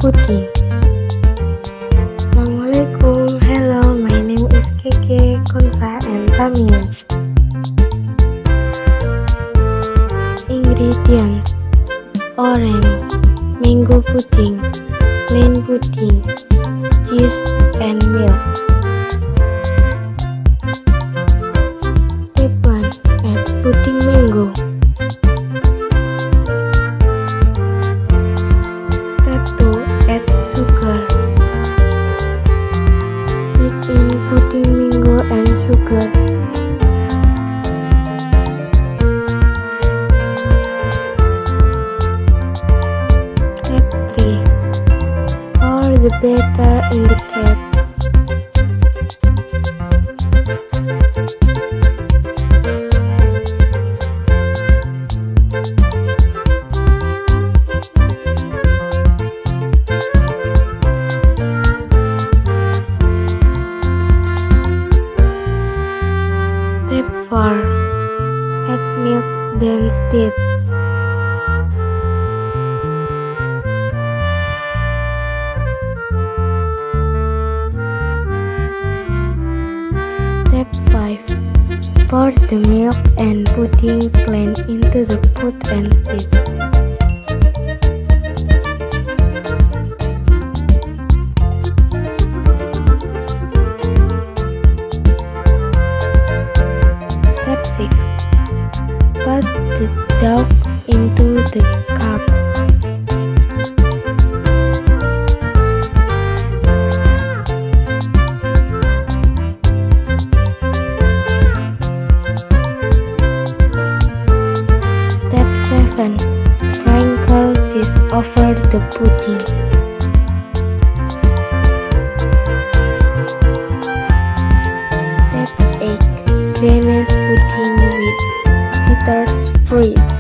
Puding. Assalamualaikum, hello, my name is Keke, Konsa, and Tamini. Ingredients: orange, mango pudding, plain pudding, cheese, and milk. Step 1. Add pudding mango. Step 2. Add sugar. Stick in pudding mango and sugar. Step 3. Pour the batter in the cup. Step 4. Add milk, then stir. Step 5. Pour the milk and pudding blend into the pot and stir. Step 6. Put the dough into the cup. Step 7. Sprinkle cheese over the pudding. Step 8. Garnish pudding with citrus fruit.